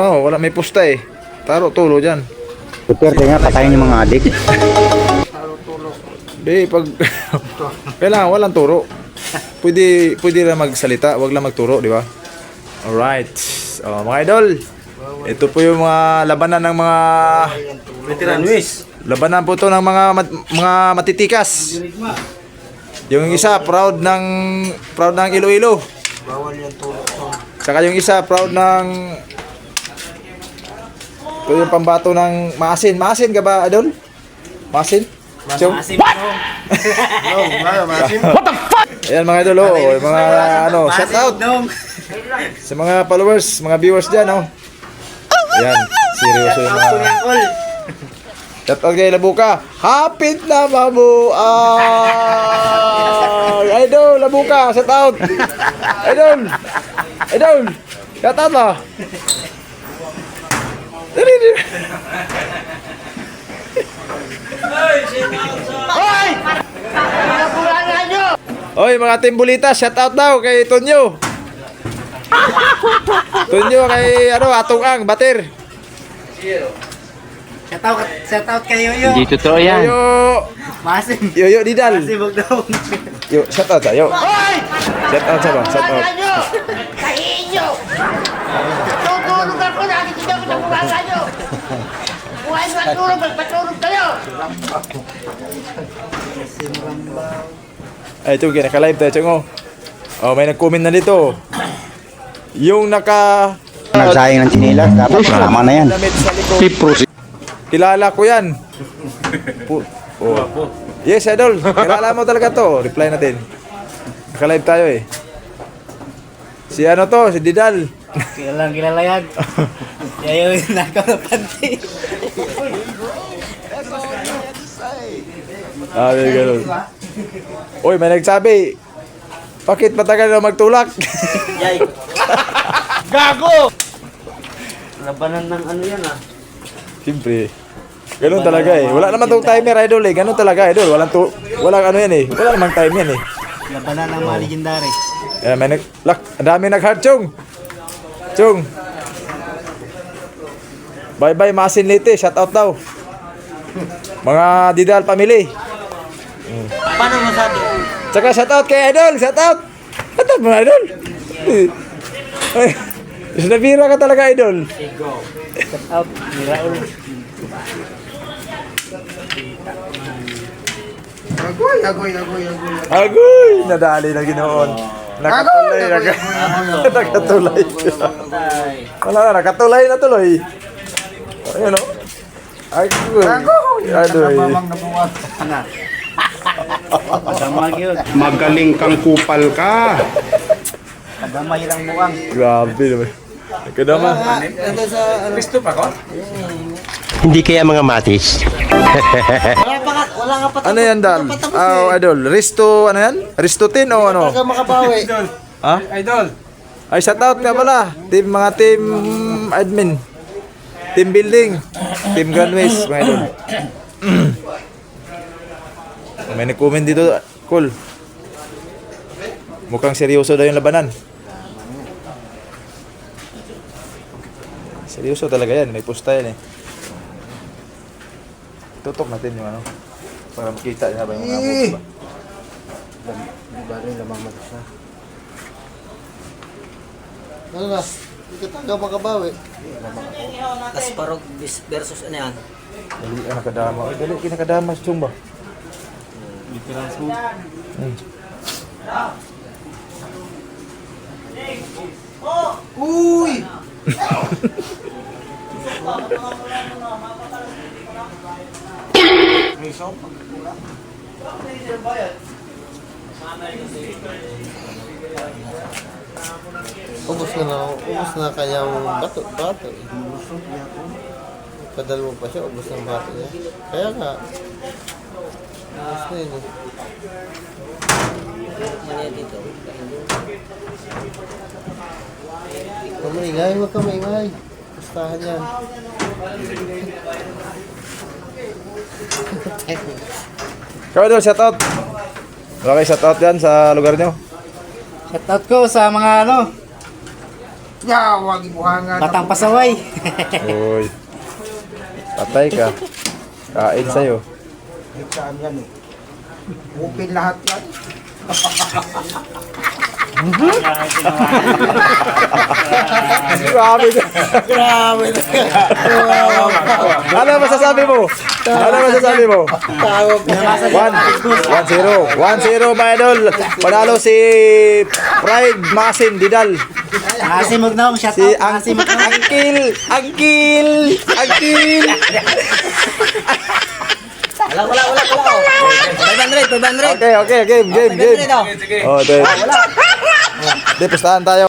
Oh, wala may pusta eh. Taro tulo dyan. Super, kaya nga patayin yung mga adik. Di, pag... Kailangan walang turo. Pwede lang magsalita, wag lang magturo, di ba? Alright. Mga idol, ito po yung mga labanan ng mga... Veteranwis. Labanan po to ng mga matitikas. Yung isa, proud ng Iloilo. Bawal yan tulog. Saka yung isa, proud ng... Ito yung pambato ng Maasin. Maasin ka ba, idol? Maasin? Chong? Masim no. No, masim. What the fuck? Ayan mga idol, oh, yung mga shout out sa mga followers, mga viewers dyan, oh. Ayan, seryoso yung mga... Shout out kay Labuka. Hapit na mabuang! Idol, Labuka, shout out! Idol! Shout out ba? Oy, mga timbulita, shout out daw kay Tonyo. Tonyo kay Atong Ang, Bater. Shout out kay Yoyo. Hindi totoo yan. Yoyo, Masim. Yoyo Didal. Masibog daw. Yo, shout out sa yo. Shout out sa ba? Shout out. Kahinyo! Tutulog ako, nakikita ko sa mukha nyo! Buhay matulog, magpatulog kayo! Ay, ito, naka-live tayo, Chong. Oh, may nag-comment na dito. Yung Nagsayang ng chinilas, dapat tama na yan. damit sa likod. Kilala ko yan. Oh. Yes, idol. Kilala mo talaga to. Reply natin. Naka-live tayo eh. Si ano to? Si Didal. Kilala yan. Yayo yung nakaw na panty. May ganun. Uy, may nagsabi. Bakit matagal na magtulak? Yay. Gago! Labanan ng ano yan ah. Siyempre. Ganun talaga eh. Wala naman tong timer, idol eh. Ganun talaga, idol. Walang ano yan eh. Wala namang time yan eh. Labanan ng mga legendary. Ayan, may ang dami nag-heart, Chong. Chong. Bye-bye, Masin Lite. Shout out daw. Mga Didal family. Paano masabi? Tsaka shout out kay Idol. Shout out. Shout out mo, Idol. Ay, nabira ka talaga, Idol. Shout out ni Raul. Agoy! Nadali na ginoon. Nakatulay. Nakatulay. Wala na, nakatulay na tuloy. Ayun o. Agoy. Agoy. Damag yun. Magaling kang kupal ka. Kadamay lang muang. Grabe naman. Kadama. Ito sa ano? Gusto pa ko? Hindi kaya mga matis. Wala nga pa. Ano yan, Dal? Idol. Risto, ano yan? Risto 10 o ano? Talaga makabawi. Ha? Idol. Ay, shout out nga pala. Mga team admin. Team building. Team Gunways, mga idol. May nag-comment dito. Cool. Mukhang seryoso daw yung labanan. Seryoso talaga yan. May pusta yan eh. Tutok natin yung ano. Para makita niya ba yung mga moves ba? Di ba rin lamang mag-isa? Ano na? Hindi ka tanggaw makabawi. Kasparov versus ano yan? Dali ka nakadama. Ay, dali ka nakadama sa chumba. Uy! Ubus na kanyang bato. Padal mo pa siya, ubus ng bato niya. Kaya nga, ubus na yun eh. Huwag ka maingay. Pustahan yan. Ikaw idol, shout out. Wala kayo shout out yan sa lugar nyo. Shout out ko sa mga ano, Yawag ibuhangan. Batang pasaway. Uy. Patay ka. Kain sa'yo. Saan yan eh. Open lahat yan. Grabe ka. Grabe na. Ano masasabi mo? Ano masasabi mo? 1-0. 1-0 mga idol. Panalo si Pride Masin Didal. Asimog na akong shout Si out. Asimog na. Angkil. Wala. 500. Okay, game. Oh, ito. Di, pustahan tayo.